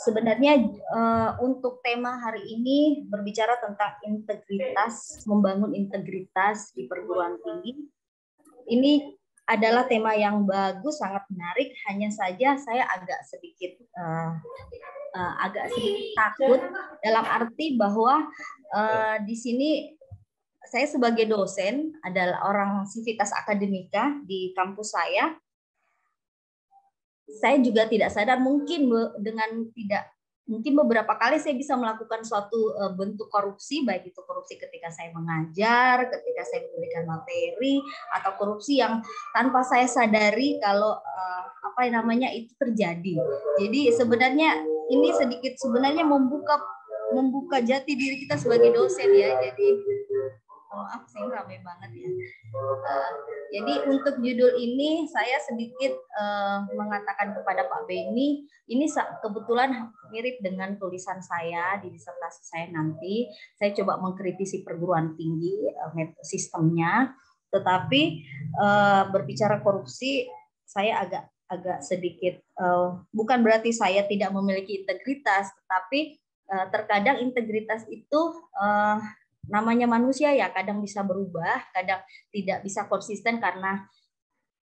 sebenarnya untuk tema hari ini berbicara tentang integritas, membangun integritas di perguruan tinggi. Ini adalah tema yang bagus, sangat menarik. Hanya saja saya agak sedikit takut dalam arti bahwa di sini saya sebagai dosen adalah orang Civitas Akademika di kampus saya. Saya juga tidak sadar mungkin beberapa kali saya bisa melakukan suatu bentuk korupsi, baik itu korupsi ketika saya mengajar, ketika saya memberikan materi, atau korupsi yang tanpa saya sadari kalau itu terjadi. Jadi sebenarnya ini sedikit sebenarnya membuka jati diri kita sebagai dosen ya. Jadi maaf, saya ramai banget ya. Jadi untuk judul ini saya sedikit mengatakan kepada Pak Beni, ini kebetulan mirip dengan tulisan saya di disertasi saya nanti. Saya coba mengkritisi perguruan tinggi, sistemnya, tetapi berbicara korupsi saya agak sedikit, bukan berarti saya tidak memiliki integritas, tetapi terkadang integritas itu namanya manusia ya, kadang bisa berubah, kadang tidak bisa konsisten karena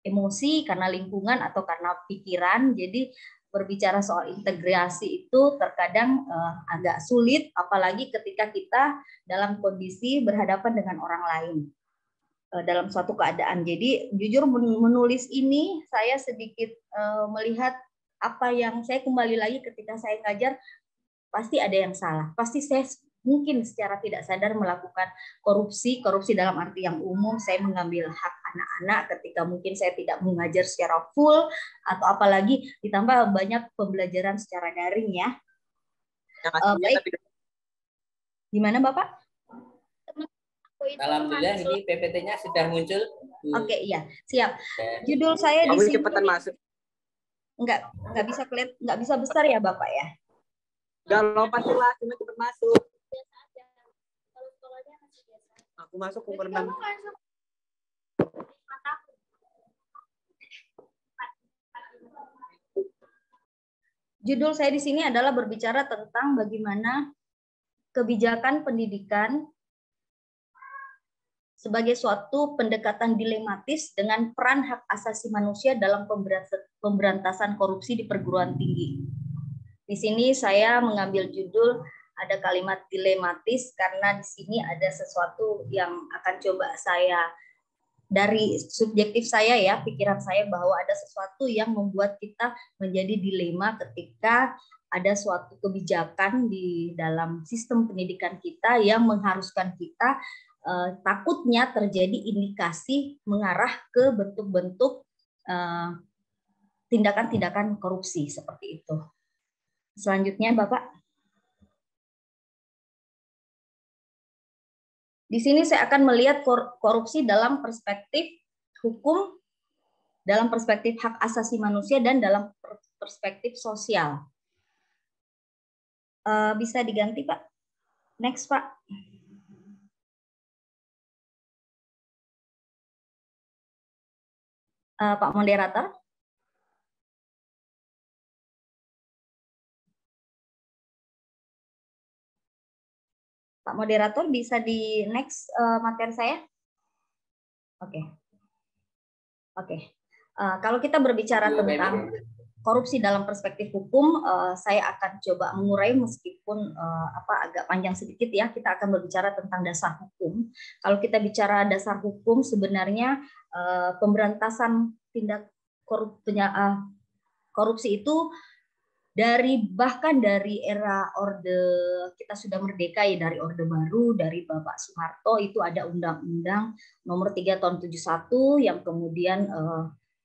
emosi, karena lingkungan, atau karena pikiran. Jadi berbicara soal integrasi itu terkadang agak sulit, apalagi ketika kita dalam kondisi berhadapan dengan orang lain dalam suatu keadaan. Jadi jujur menulis ini saya sedikit melihat apa yang saya kembali lagi ketika saya ngajar, pasti ada yang salah, pasti saya mungkin secara tidak sadar melakukan korupsi dalam arti yang umum, saya mengambil hak anak-anak ketika mungkin saya tidak mengajar secara full, atau apalagi ditambah banyak pembelajaran secara daring ya. Baik. Gimana Bapak? Alhamdulillah ini PPT-nya sudah muncul. Oke, iya, siap. Judul saya di sini cepetan masuk. Enggak bisa besar ya Bapak ya? Enggak lompatin lah, cuma cepet masuk. Aku masuk umur 6. Judul saya di sini adalah berbicara tentang bagaimana kebijakan pendidikan sebagai suatu pendekatan dilematis dengan peran hak asasi manusia dalam pemberantasan korupsi di perguruan tinggi. Di sini saya mengambil judul ada kalimat dilematis karena di sini ada sesuatu yang akan coba saya, dari subjektif saya ya, pikiran saya, bahwa ada sesuatu yang membuat kita menjadi dilema ketika ada suatu kebijakan di dalam sistem pendidikan kita yang mengharuskan kita takutnya terjadi indikasi mengarah ke bentuk-bentuk tindakan-tindakan korupsi seperti itu. Selanjutnya Bapak. Di sini saya akan melihat korupsi dalam perspektif hukum, dalam perspektif hak asasi manusia, dan dalam perspektif sosial. Bisa diganti Pak? Next Pak. Pak moderator. Pak moderator bisa di next materi saya? Oke. Kalau kita berbicara tentang korupsi dalam perspektif hukum, saya akan coba mengurai meskipun agak panjang sedikit ya. Kita akan berbicara tentang dasar hukum. Kalau kita bicara dasar hukum, sebenarnya pemberantasan tindak korupsi itu bahkan dari era Orde kita sudah merdeka ya, dari Orde Baru, dari Bapak Soeharto itu ada Undang-Undang Nomor 3 Tahun 71 yang kemudian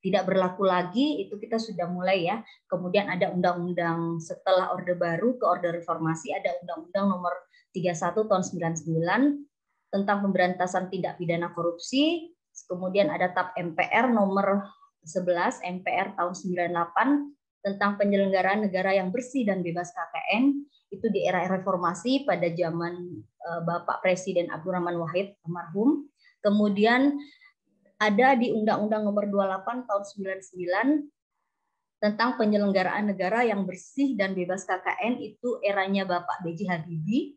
tidak berlaku lagi, itu kita sudah mulai ya. Kemudian ada undang-undang setelah Orde Baru ke Orde Reformasi, ada Undang-Undang Nomor 31 Tahun 99 tentang pemberantasan tindak pidana korupsi. Kemudian ada TAP MPR Nomor 11 MPR tahun 98 tentang penyelenggaraan negara yang bersih dan bebas KKN, itu di era reformasi pada zaman Bapak Presiden Abdurrahman Wahid almarhum. Kemudian ada di Undang-Undang Nomor 28 tahun 99 tentang penyelenggaraan negara yang bersih dan bebas KKN, itu eranya Bapak B.J. Habibie.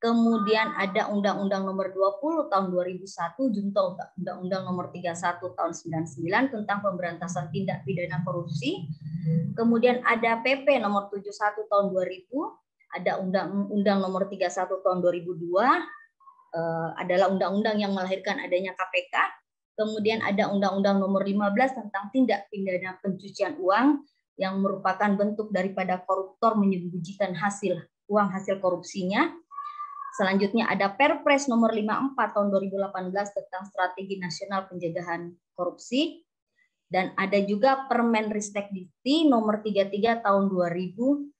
Kemudian ada Undang-Undang Nomor 20 Tahun 2001, junto Undang-Undang Nomor 31 Tahun 99 tentang pemberantasan tindak pidana korupsi. Kemudian ada PP Nomor 71 Tahun 2000, ada Undang-Undang Nomor 31 Tahun 2002, adalah undang-undang yang melahirkan adanya KPK. Kemudian ada Undang-Undang Nomor 15 tentang tindak pidana pencucian uang yang merupakan bentuk daripada koruptor menyembunyikan uang hasil korupsinya. Selanjutnya ada Perpres Nomor 54 Tahun 2018 tentang Strategi Nasional Pencegahan Korupsi, dan ada juga Permenristekdikti Nomor 33 Tahun 2021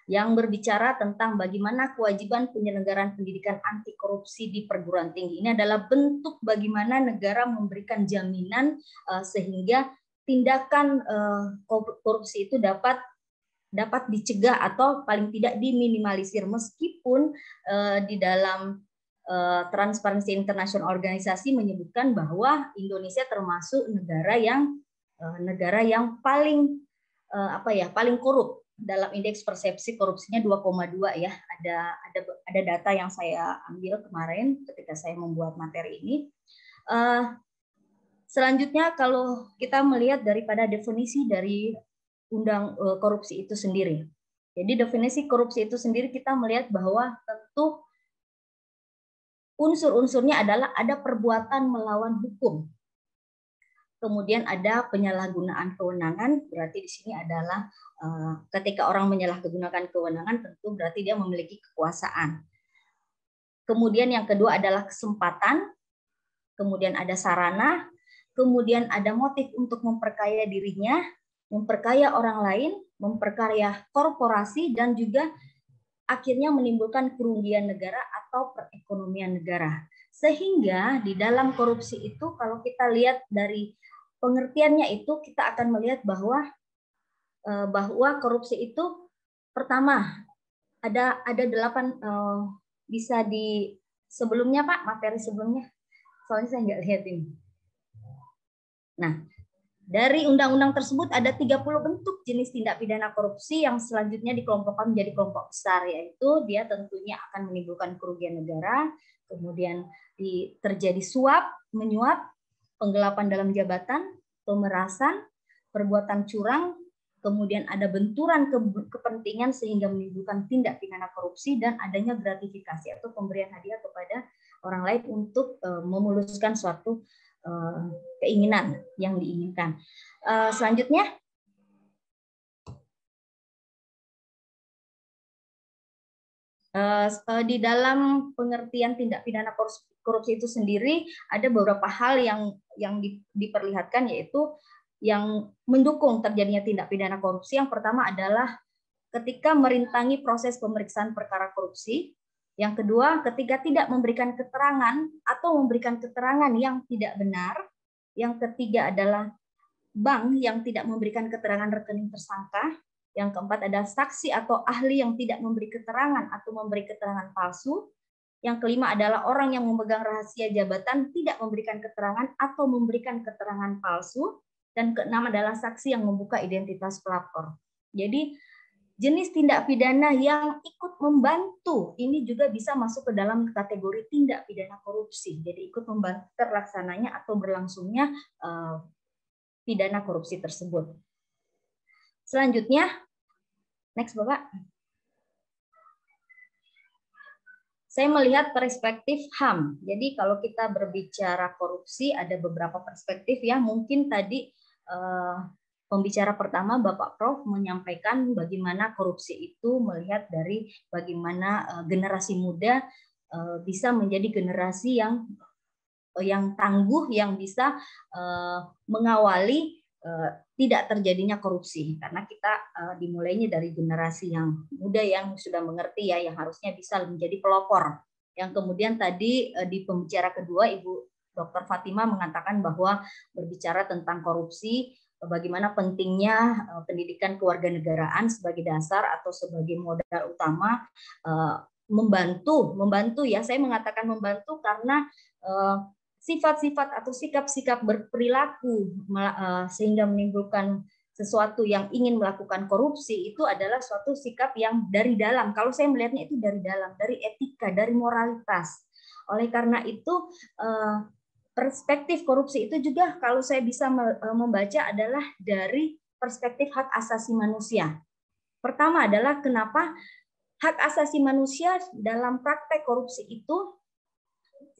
yang berbicara tentang bagaimana kewajiban penyelenggaraan pendidikan anti korupsi di perguruan tinggi. Ini adalah bentuk bagaimana negara memberikan jaminan sehingga tindakan korupsi itu dapat dicegah atau paling tidak diminimalisir, meskipun di dalam Transparency International organisasi menyebutkan bahwa Indonesia termasuk negara yang paling paling korup. Dalam indeks persepsi korupsinya 2,2 ya. Ada data yang saya ambil kemarin ketika saya membuat materi ini. Selanjutnya kalau kita melihat daripada definisi dari korupsi itu sendiri. Jadi definisi korupsi itu sendiri kita melihat bahwa tentu unsur-unsurnya adalah ada perbuatan melawan hukum. Kemudian ada penyalahgunaan kewenangan, berarti di sini adalah ketika orang menyalahgunakan kewenangan tentu berarti dia memiliki kekuasaan. Kemudian yang kedua adalah kesempatan, kemudian ada sarana, kemudian ada motif untuk memperkaya dirinya, memperkaya orang lain, memperkaya korporasi, dan juga akhirnya menimbulkan kerugian negara atau perekonomian negara. Sehingga di dalam korupsi itu kalau kita lihat dari pengertiannya itu kita akan melihat bahwa korupsi itu pertama ada 8 bisa di sebelumnya Pak, materi sebelumnya. Soalnya saya nggak lihat ini. Nah, dari undang-undang tersebut ada 30 bentuk jenis tindak pidana korupsi yang selanjutnya dikelompokkan menjadi kelompok besar, yaitu dia tentunya akan menimbulkan kerugian negara, kemudian terjadi suap, menyuap, penggelapan dalam jabatan, pemerasan, perbuatan curang, kemudian ada benturan kepentingan sehingga menimbulkan tindak pidana korupsi, dan adanya gratifikasi atau pemberian hadiah kepada orang lain untuk memuluskan suatu keinginan yang diinginkan. Selanjutnya, di dalam pengertian tindak pidana korupsi itu sendiri ada beberapa hal yang diperlihatkan, yaitu yang mendukung terjadinya tindak pidana korupsi. Yang pertama adalah ketika merintangi proses pemeriksaan perkara korupsi. Yang kedua, ketika tidak memberikan keterangan atau memberikan keterangan yang tidak benar. Yang ketiga adalah bank yang tidak memberikan keterangan rekening tersangka. Yang keempat ada saksi atau ahli yang tidak memberi keterangan atau memberi keterangan palsu. Yang kelima adalah orang yang memegang rahasia jabatan tidak memberikan keterangan atau memberikan keterangan palsu. Dan keenam adalah saksi yang membuka identitas pelapor. Jadi jenis tindak pidana yang ikut membantu ini juga bisa masuk ke dalam kategori tindak pidana korupsi. Jadi ikut membantu terlaksananya atau berlangsungnya pidana korupsi tersebut. Selanjutnya, next Bapak. Saya melihat perspektif HAM. Jadi kalau kita berbicara korupsi ada beberapa perspektif ya. Mungkin tadi pembicara pertama Bapak Prof menyampaikan bagaimana korupsi itu melihat dari bagaimana generasi muda bisa menjadi generasi yang tangguh, yang bisa mengawali tidak terjadinya korupsi, karena kita dimulainya dari generasi yang muda yang sudah mengerti ya, yang harusnya bisa menjadi pelopor. Yang kemudian tadi di pembicara kedua Ibu Dr. Fatima mengatakan bahwa berbicara tentang korupsi, bagaimana pentingnya pendidikan kewarganegaraan sebagai dasar atau sebagai modal utama membantu ya. Saya mengatakan membantu karena sifat-sifat atau sikap-sikap berperilaku sehingga menimbulkan sesuatu yang ingin melakukan korupsi itu adalah suatu sikap yang dari dalam. Kalau saya melihatnya itu dari dalam, dari etika, dari moralitas. Oleh karena itu perspektif korupsi itu juga kalau saya bisa membaca adalah dari perspektif hak asasi manusia. Pertama adalah kenapa hak asasi manusia dalam praktek korupsi itu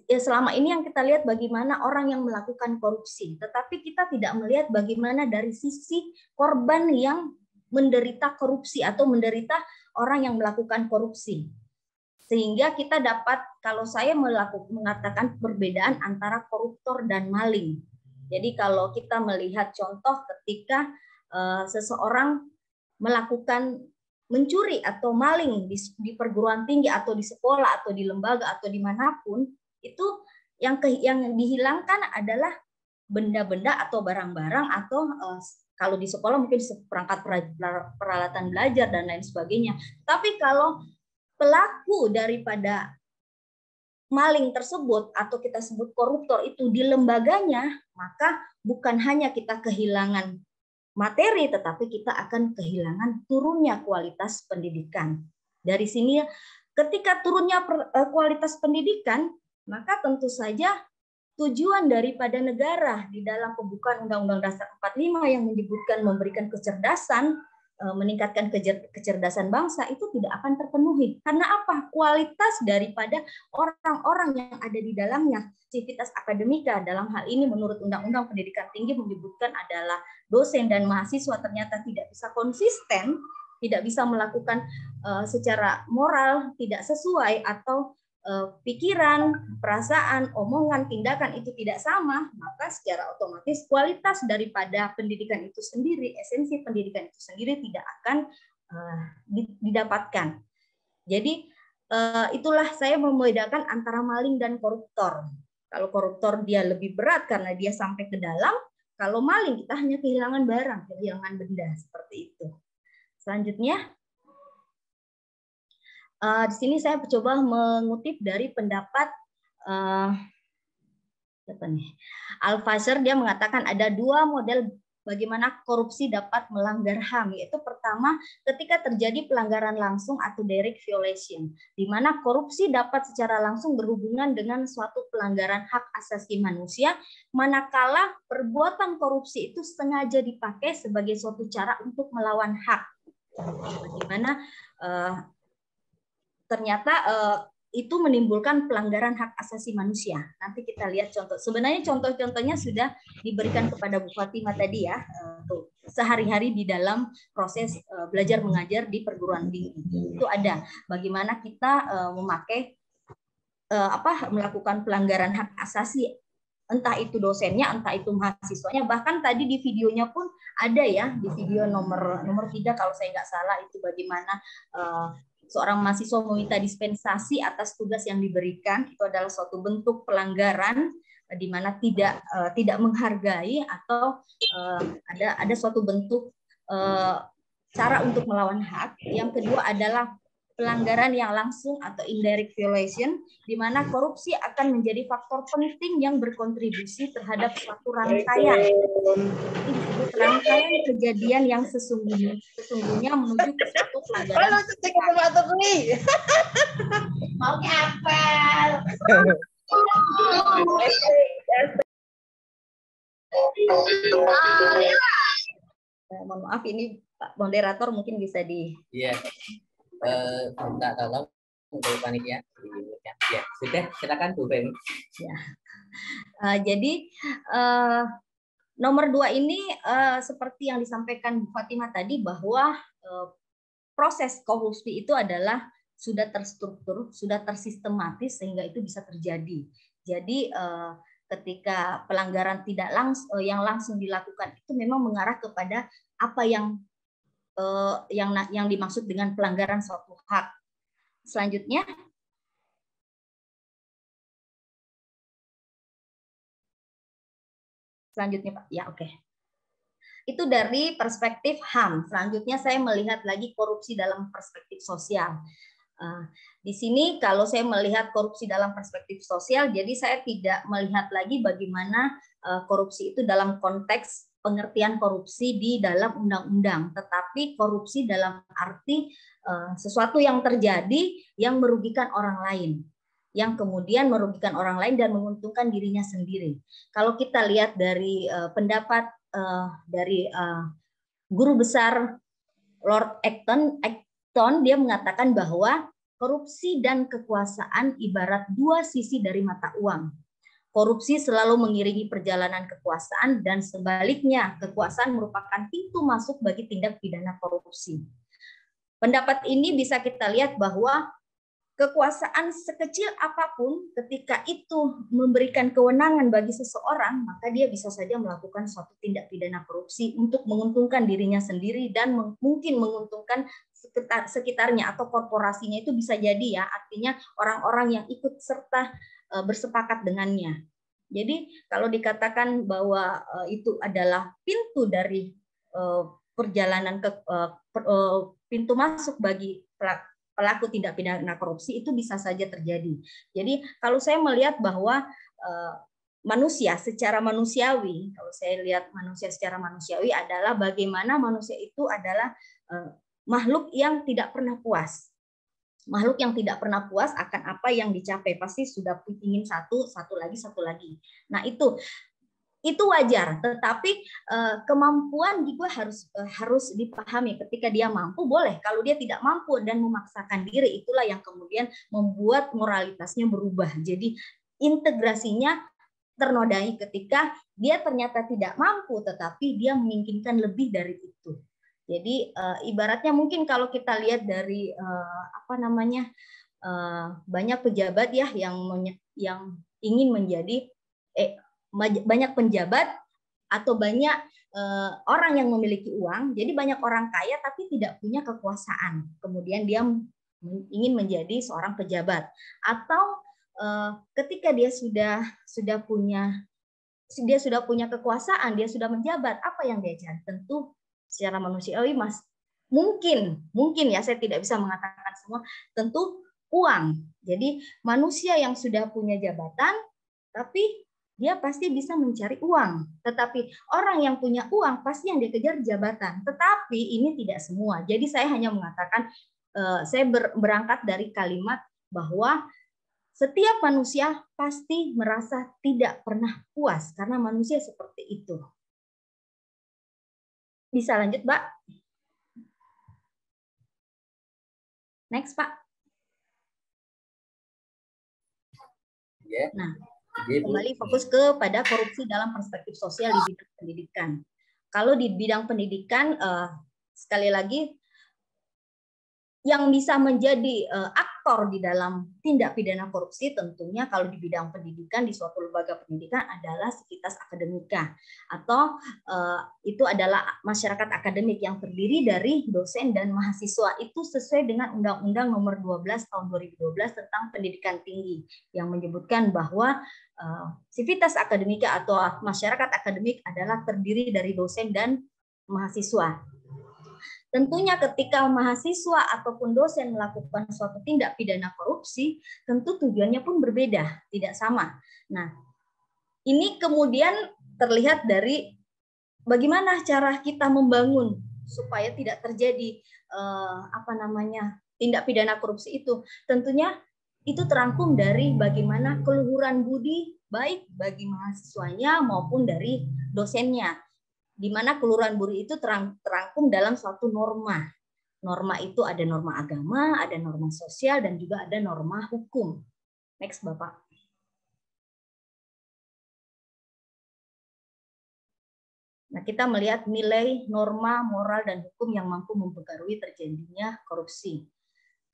ya selama ini yang kita lihat bagaimana orang yang melakukan korupsi, tetapi kita tidak melihat bagaimana dari sisi korban yang menderita korupsi atau menderita orang yang melakukan korupsi. Sehingga kita dapat, kalau saya mengatakan perbedaan antara koruptor dan maling. Jadi kalau kita melihat contoh ketika seseorang melakukan mencuri atau maling di perguruan tinggi atau di sekolah atau di lembaga atau dimanapun, itu yang dihilangkan adalah benda-benda atau barang-barang atau kalau di sekolah mungkin perangkat peralatan belajar dan lain sebagainya. Tapi kalau pelaku daripada maling tersebut atau kita sebut koruptor itu di lembaganya, maka bukan hanya kita kehilangan materi, tetapi kita akan kehilangan turunnya kualitas pendidikan. Dari sini ketika turunnya kualitas pendidikan, maka tentu saja tujuan daripada negara di dalam pembukaan Undang-Undang Dasar 45 yang menyebutkan memberikan kecerdasan, meningkatkan kecerdasan bangsa itu tidak akan terpenuhi. Karena apa? Kualitas daripada orang-orang yang ada di dalamnya, civitas akademika dalam hal ini menurut Undang-Undang Pendidikan Tinggi menyebutkan adalah dosen dan mahasiswa ternyata tidak bisa konsisten, tidak bisa melakukan secara moral, tidak sesuai atau pikiran, perasaan, omongan, tindakan itu tidak sama, maka secara otomatis kualitas daripada pendidikan itu sendiri, esensi pendidikan itu sendiri tidak akan didapatkan. Jadi itulah saya membedakan antara maling dan koruptor. Kalau koruptor dia lebih berat karena dia sampai ke dalam, kalau maling kita hanya kehilangan barang, kehilangan benda, seperti itu. Selanjutnya, di sini saya coba mengutip dari pendapat Al-Fasher. Dia mengatakan ada dua model bagaimana korupsi dapat melanggar HAM, yaitu pertama ketika terjadi pelanggaran langsung atau direct violation, di mana korupsi dapat secara langsung berhubungan dengan suatu pelanggaran hak asasi manusia, manakala perbuatan korupsi itu sengaja dipakai sebagai suatu cara untuk melawan hak, di mana ternyata itu menimbulkan pelanggaran hak asasi manusia. Nanti kita lihat contoh. Sebenarnya contoh-contohnya sudah diberikan kepada Bu Fatimah tadi ya, sehari-hari di dalam proses belajar mengajar di perguruan tinggi. Itu ada bagaimana kita memakai melakukan pelanggaran hak asasi, entah itu dosennya, entah itu mahasiswanya. Bahkan tadi di videonya pun ada ya, di video nomor 3 kalau saya nggak salah, itu bagaimana seorang mahasiswa meminta dispensasi atas tugas yang diberikan. Itu adalah suatu bentuk pelanggaran di mana tidak menghargai atau ada suatu bentuk cara untuk melawan hak. Yang kedua adalah pelanggaran yang langsung atau indirect violation, di mana korupsi akan menjadi faktor penting yang berkontribusi terhadap suatu rangkaian. Ini disebut rangkaian kejadian yang sesungguhnya menuju ke suatu pelanggaran. Mau apel. Mohon maaf, ini Pak Moderator mungkin bisa di. Iya. Minta tolong untuk panitia. Ya, sudah, silakan Bu Femi. Ya. Jadi nomor 2 ini seperti yang disampaikan Bu Fatimah tadi, bahwa proses korupsi itu adalah sudah terstruktur, sudah tersistematis sehingga itu bisa terjadi. Jadi ketika pelanggaran tidak langsung yang langsung dilakukan itu memang mengarah kepada apa yang dimaksud dengan pelanggaran suatu hak. Selanjutnya, Pak. Ya, oke. Itu dari perspektif HAM. Selanjutnya saya melihat lagi korupsi dalam perspektif sosial. Di sini kalau saya melihat korupsi dalam perspektif sosial, jadi saya tidak melihat lagi bagaimana korupsi itu dalam konteks pengertian korupsi di dalam undang-undang, tetapi korupsi dalam arti sesuatu yang terjadi yang merugikan orang lain, yang kemudian merugikan orang lain dan menguntungkan dirinya sendiri. Kalau kita lihat dari pendapat dari guru besar Lord Acton, dia mengatakan bahwa korupsi dan kekuasaan ibarat dua sisi dari mata uang. Korupsi selalu mengiringi perjalanan kekuasaan dan sebaliknya, kekuasaan merupakan pintu masuk bagi tindak pidana korupsi. Pendapat ini bisa kita lihat bahwa kekuasaan sekecil apapun ketika itu memberikan kewenangan bagi seseorang, maka dia bisa saja melakukan suatu tindak pidana korupsi untuk menguntungkan dirinya sendiri dan mungkin menguntungkan sekitarnya atau korporasinya. Itu bisa jadi ya, artinya orang-orang yang ikut serta bersepakat dengannya. Jadi kalau dikatakan bahwa itu adalah pintu dari perjalanan pintu masuk bagi pelaku tindak pidana korupsi, itu bisa saja terjadi. Jadi kalau saya melihat bahwa manusia secara manusiawi, kalau saya lihat manusia secara manusiawi adalah bagaimana manusia itu adalah makhluk yang tidak pernah puas. Makhluk yang tidak pernah puas akan apa yang dicapai, pasti sudah ingin satu lagi. Nah, itu wajar, tetapi kemampuan juga harus dipahami. Ketika dia mampu boleh, kalau dia tidak mampu dan memaksakan diri, itulah yang kemudian membuat moralitasnya berubah. Jadi integrasinya ternodai ketika dia ternyata tidak mampu, tetapi dia menginginkan lebih dari itu. Jadi ibaratnya mungkin kalau kita lihat dari banyak pejabat ya yang ingin menjadi banyak penjabat atau banyak orang yang memiliki uang. Jadi banyak orang kaya tapi tidak punya kekuasaan. Kemudian dia ingin menjadi seorang pejabat, atau ketika dia sudah punya kekuasaan, dia sudah menjabat, apa yang dia cari? Tentu secara manusiawi mungkin ya, saya tidak bisa mengatakan semua, tentu uang. Jadi manusia yang sudah punya jabatan tapi dia pasti bisa mencari uang. Tetapi orang yang punya uang pasti yang dia kejar jabatan. Tetapi ini tidak semua. Jadi saya hanya mengatakan, saya berangkat dari kalimat bahwa setiap manusia pasti merasa tidak pernah puas karena manusia seperti itu. Bisa lanjut, Mbak? Next, Pak. Nah, kembali fokus kepada korupsi dalam perspektif sosial di bidang pendidikan. Kalau di bidang pendidikan, sekali lagi, yang bisa menjadi aktor di dalam tindak pidana korupsi tentunya kalau di bidang pendidikan, di suatu lembaga pendidikan adalah Sivitas Akademika, atau itu adalah masyarakat akademik yang terdiri dari dosen dan mahasiswa. Itu sesuai dengan Undang-Undang Nomor 12 Tahun 2012 tentang Pendidikan Tinggi yang menyebutkan bahwa Sivitas Akademika atau masyarakat akademik adalah terdiri dari dosen dan mahasiswa. Tentunya ketika mahasiswa ataupun dosen melakukan suatu tindak pidana korupsi, tentu tujuannya pun berbeda, tidak sama. Nah, ini kemudian terlihat dari bagaimana cara kita membangun supaya tidak terjadi tindak pidana korupsi itu. Tentunya itu terangkum dari bagaimana keluhuran budi baik bagi mahasiswanya maupun dari dosennya, di mana keluhuran budi itu terangkum dalam suatu norma. Norma itu ada norma agama, ada norma sosial, dan juga ada norma hukum. Next, Bapak. Nah, kita melihat nilai, norma, moral, dan hukum yang mampu mempengaruhi terjadinya korupsi.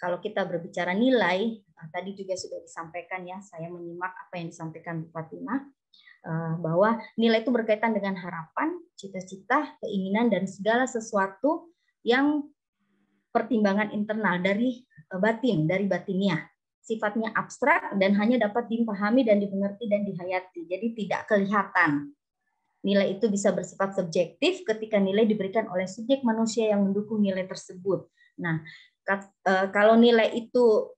Kalau kita berbicara nilai, tadi juga sudah disampaikan ya, saya menyimak apa yang disampaikan Bu Fatimah, bahwa nilai itu berkaitan dengan harapan, cita-cita, keinginan, dan segala sesuatu yang pertimbangan internal dari batin, dari batinia. Sifatnya abstrak dan hanya dapat dipahami dan dimengerti dan dihayati. Jadi tidak kelihatan. Nilai itu bisa bersifat subjektif ketika nilai diberikan oleh subjek manusia yang mendukung nilai tersebut. Nah, kalau nilai itu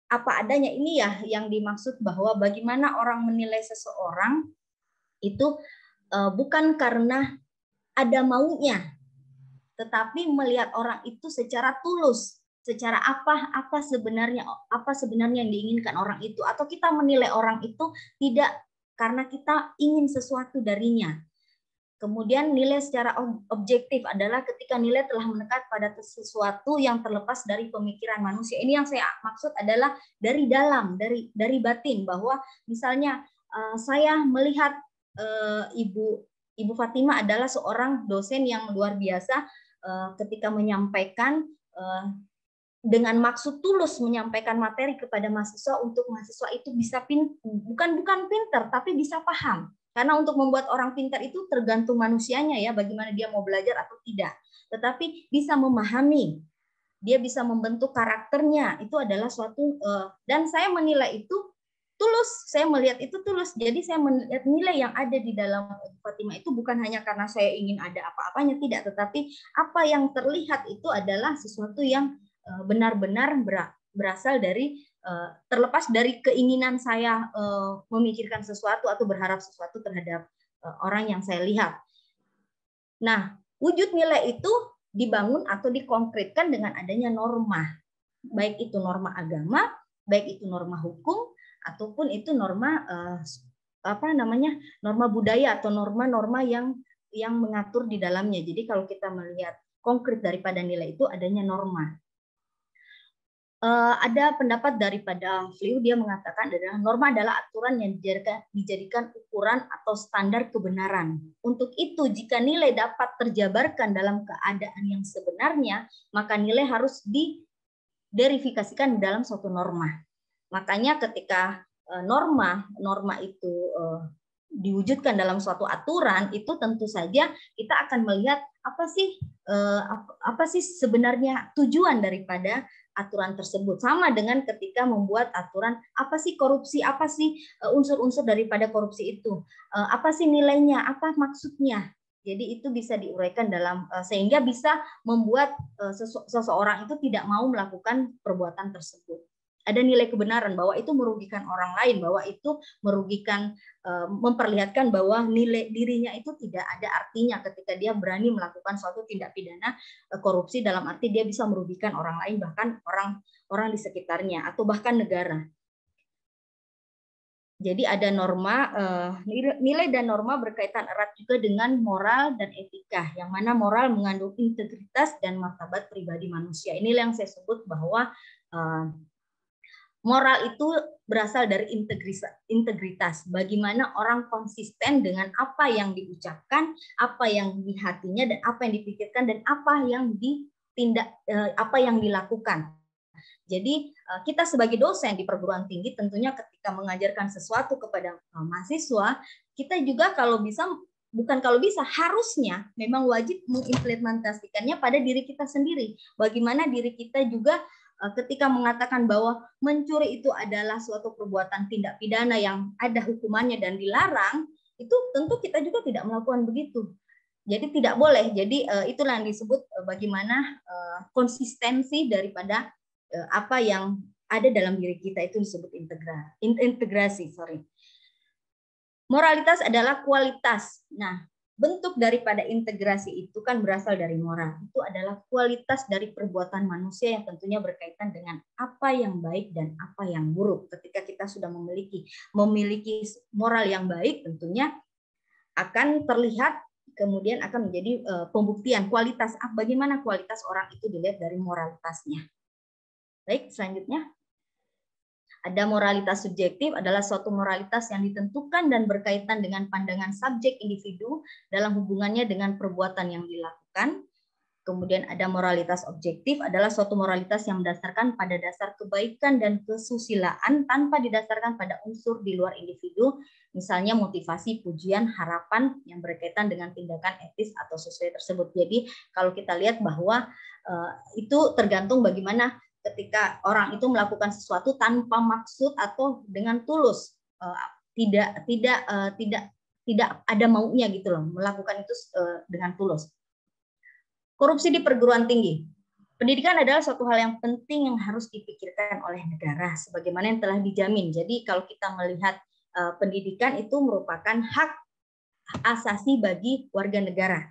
apa adanya, ini ya yang dimaksud bahwa bagaimana orang menilai seseorang itu bukan karena ada maunya, tetapi melihat orang itu secara tulus, secara apa sebenarnya yang diinginkan orang itu, atau kita menilai orang itu tidak karena kita ingin sesuatu darinya. Kemudian nilai secara objektif adalah ketika nilai telah mendekat pada sesuatu yang terlepas dari pemikiran manusia. Ini yang saya maksud adalah dari dalam, dari batin, bahwa misalnya saya melihat Ibu Fatima adalah seorang dosen yang luar biasa ketika menyampaikan dengan maksud tulus menyampaikan materi kepada mahasiswa untuk mahasiswa itu bisa bukan pinter tapi bisa paham. Karena untuk membuat orang pintar itu tergantung manusianya ya, bagaimana dia mau belajar atau tidak. Tetapi bisa memahami, dia bisa membentuk karakternya, itu adalah suatu, dan saya menilai itu tulus, saya melihat itu tulus. Jadi saya melihat nilai yang ada di dalam Fatima itu bukan hanya karena saya ingin ada apa-apanya, tidak. Tetapi apa yang terlihat itu adalah sesuatu yang benar-benar berasal dari terlepas dari keinginan saya memikirkan sesuatu atau berharap sesuatu terhadap orang yang saya lihat. Nah, wujud nilai itu dibangun atau dikonkretkan dengan adanya norma, baik itu norma agama, baik itu norma hukum, ataupun itu norma norma budaya atau norma-norma yang mengatur di dalamnya. Jadi kalau kita melihat konkret daripada nilai itu adanya norma. Ada pendapat daripada Fliu, dia mengatakan adalah norma adalah aturan yang dijadikan ukuran atau standar kebenaran. Untuk itu, jika nilai dapat terjabarkan dalam keadaan yang sebenarnya, maka nilai harus diverifikasikan dalam suatu norma. Makanya ketika norma itu diwujudkan dalam suatu aturan, itu tentu saja kita akan melihat apa sih sebenarnya tujuan daripada aturan tersebut. Sama dengan ketika membuat aturan, apa sih korupsi, apa sih unsur-unsur daripada korupsi itu, apa sih nilainya, apa maksudnya. Jadi itu bisa diuraikan dalam sehingga bisa membuat seseorang itu tidak mau melakukan perbuatan tersebut. Ada nilai kebenaran bahwa itu merugikan orang lain, bahwa itu merugikan, memperlihatkan bahwa nilai dirinya itu tidak ada artinya ketika dia berani melakukan suatu tindak pidana korupsi, dalam arti dia bisa merugikan orang lain, bahkan orang di sekitarnya atau bahkan negara. Jadi ada norma, nilai dan norma berkaitan erat juga dengan moral dan etika, yang mana moral mengandung integritas dan martabat pribadi manusia. Inilah yang saya sebut bahwa moral itu berasal dari integritas. Bagaimana orang konsisten dengan apa yang diucapkan, apa yang di hatinya, dan apa yang dipikirkan, dan apa yang apa yang dilakukan. Jadi kita sebagai dosen di perguruan tinggi tentunya ketika mengajarkan sesuatu kepada mahasiswa, kita juga harusnya memang wajib mengimplementasikannya pada diri kita sendiri. Bagaimana diri kita juga ketika mengatakan bahwa mencuri itu adalah suatu perbuatan tindak pidana yang ada hukumannya dan dilarang, itu tentu kita juga tidak melakukan begitu. Jadi tidak boleh. Jadi itulah yang disebut bagaimana konsistensi daripada apa yang ada dalam diri kita, itu disebut integrasi. Moralitas adalah kualitas. Nah, bentuk daripada integrasi itu kan berasal dari moral. Itu adalah kualitas dari perbuatan manusia yang tentunya berkaitan dengan apa yang baik dan apa yang buruk. Ketika kita sudah memiliki moral yang baik, tentunya akan terlihat, kemudian akan menjadi pembuktian kualitas. Bagaimana kualitas orang itu dilihat dari moralitasnya. Baik, selanjutnya. Ada moralitas subjektif, adalah suatu moralitas yang ditentukan dan berkaitan dengan pandangan subjek individu dalam hubungannya dengan perbuatan yang dilakukan. Kemudian ada moralitas objektif, adalah suatu moralitas yang berdasarkan pada dasar kebaikan dan kesusilaan tanpa didasarkan pada unsur di luar individu, misalnya motivasi, pujian, harapan yang berkaitan dengan tindakan etis atau sesuai tersebut. Jadi kalau kita lihat bahwa itu tergantung bagaimana ketika orang itu melakukan sesuatu tanpa maksud atau dengan tulus, tidak ada maunya gitu loh, melakukan itu dengan tulus. Korupsi di perguruan tinggi. Pendidikan adalah suatu hal yang penting yang harus dipikirkan oleh negara sebagaimana yang telah dijamin. Jadi kalau kita melihat pendidikan itu merupakan hak asasi bagi warga negara.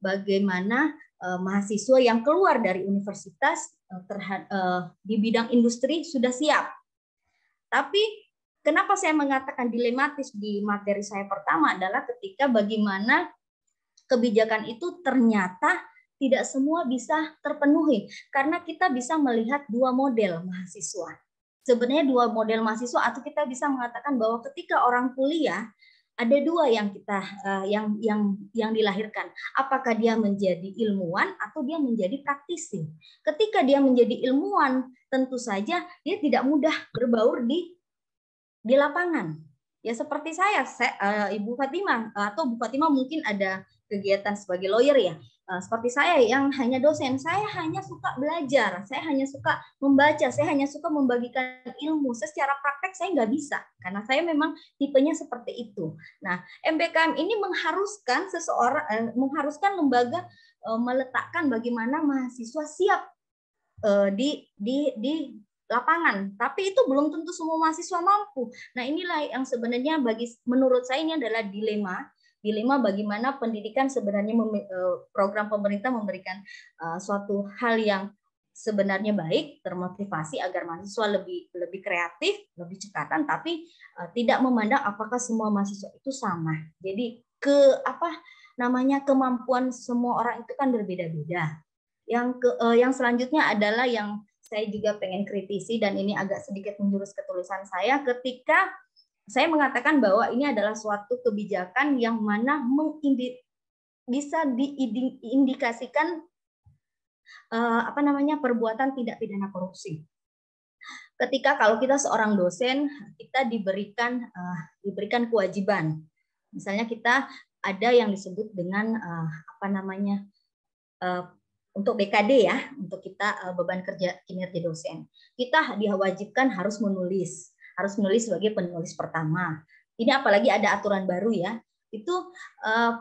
bagaimana mahasiswa yang keluar dari universitas di bidang industri sudah siap. Tapi kenapa saya mengatakan dilematis di materi saya pertama adalah ketika bagaimana kebijakan itu ternyata tidak semua bisa terpenuhi karena kita bisa melihat dua model mahasiswa. Sebenarnya dua model mahasiswa, atau kita bisa mengatakan bahwa ketika orang kuliah ada dua yang kita yang dilahirkan. Apakah dia menjadi ilmuwan atau dia menjadi praktisi? Ketika dia menjadi ilmuwan, tentu saja dia tidak mudah berbaur di lapangan. Ya seperti saya Ibu Fatimah, atau Bu Fatimah mungkin ada kegiatan sebagai lawyer ya. Seperti saya yang hanya dosen, saya hanya suka belajar, saya hanya suka membaca, saya hanya suka membagikan ilmu. Secara praktek saya nggak bisa, karena saya memang tipenya seperti itu. Nah, MBKM ini mengharuskan lembaga meletakkan bagaimana mahasiswa siap di lapangan, tapi itu belum tentu semua mahasiswa mampu. Nah, inilah yang sebenarnya menurut saya ini adalah dilema bagaimana pendidikan sebenarnya program pemerintah memberikan suatu hal yang sebenarnya baik, termotivasi agar mahasiswa lebih kreatif, lebih cekatan, tapi tidak memandang apakah semua mahasiswa itu sama. Jadi kemampuan semua orang itu kan berbeda-beda. Yang selanjutnya adalah yang saya juga pengen kritisi, dan ini agak sedikit menjurus ke tulisan saya, ketika saya mengatakan bahwa ini adalah suatu kebijakan yang mana bisa diindikasikan perbuatan tindak pidana korupsi. Ketika kalau kita seorang dosen, kita diberikan kewajiban, misalnya kita ada yang disebut dengan untuk BKD ya, untuk kita beban kerja kinerja dosen, kita diwajibkan harus menulis sebagai penulis pertama. Ini apalagi ada aturan baru ya. Itu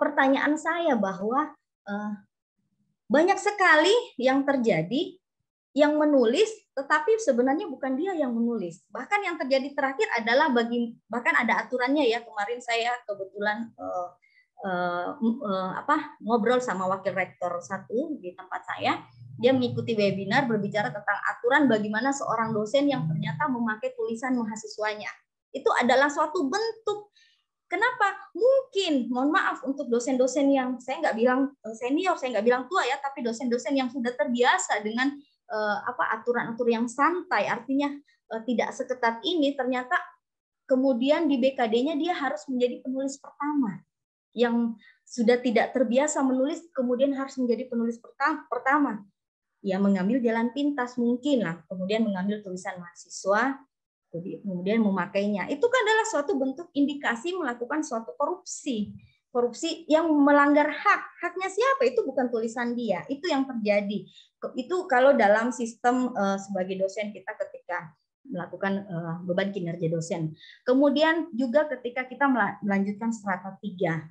pertanyaan saya bahwa banyak sekali yang terjadi yang menulis, tetapi sebenarnya bukan dia yang menulis. Bahkan yang terjadi terakhir adalah bahkan ada aturannya ya. Kemarin saya kebetulan ngobrol sama wakil rektor 1 di tempat saya. Dia mengikuti webinar berbicara tentang aturan bagaimana seorang dosen yang ternyata memakai tulisan mahasiswanya. Itu adalah suatu bentuk. Kenapa? Mungkin, mohon maaf untuk dosen-dosen yang, saya nggak bilang senior, saya nggak bilang tua ya, tapi dosen-dosen yang sudah terbiasa dengan aturan-aturan yang santai, artinya tidak seketat ini, ternyata kemudian di BKD-nya dia harus menjadi penulis pertama. Yang sudah tidak terbiasa menulis, kemudian harus menjadi penulis pertama. Ya mengambil jalan pintas mungkin lah, kemudian mengambil tulisan mahasiswa, kemudian memakainya. Itu kan adalah suatu bentuk indikasi melakukan suatu korupsi yang melanggar haknya siapa, itu bukan tulisan dia, itu yang terjadi. Itu kalau dalam sistem sebagai dosen kita ketika melakukan beban kinerja dosen. Kemudian juga ketika kita melanjutkan strata 3,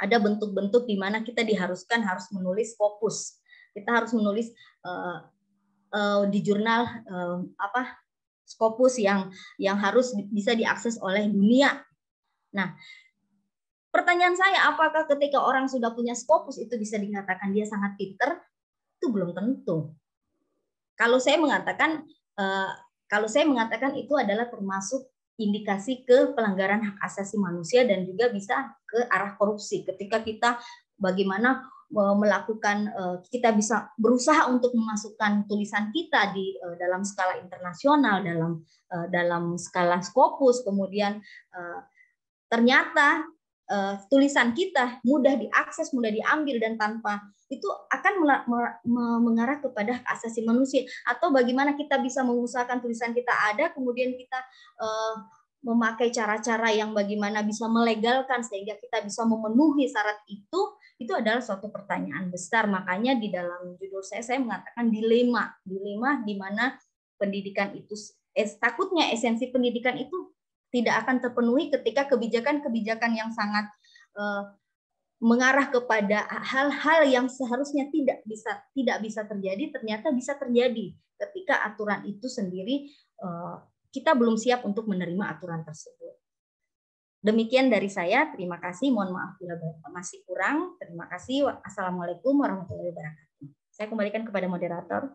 ada bentuk-bentuk di mana kita diharuskan harus menulis Scopus. Kita harus menulis di jurnal Scopus yang harus bisa diakses oleh dunia. Nah, pertanyaan saya, apakah ketika orang sudah punya Scopus itu bisa dikatakan dia sangat pinter? Itu belum tentu. Kalau saya mengatakan itu adalah termasuk indikasi ke pelanggaran hak asasi manusia dan juga bisa ke arah korupsi. Ketika kita bagaimana melakukan, kita bisa berusaha untuk memasukkan tulisan kita di dalam skala internasional, dalam skala Scopus, kemudian ternyata tulisan kita mudah diakses, mudah diambil, dan tanpa itu akan mengarah kepada hak asasi manusia. Atau bagaimana kita bisa mengusahakan tulisan kita ada, kemudian kita memakai cara-cara yang bagaimana bisa melegalkan sehingga kita bisa memenuhi syarat itu adalah suatu pertanyaan besar. Makanya di dalam judul saya mengatakan dilema di mana pendidikan itu takutnya esensi pendidikan itu tidak akan terpenuhi ketika kebijakan-kebijakan yang sangat mengarah kepada hal-hal yang seharusnya tidak bisa terjadi ternyata bisa terjadi ketika aturan itu sendiri kita belum siap untuk menerima aturan tersebut. Demikian dari saya. Terima kasih. Mohon maaf bila masih kurang. Terima kasih. Assalamualaikum warahmatullahi wabarakatuh. Saya kembalikan kepada moderator.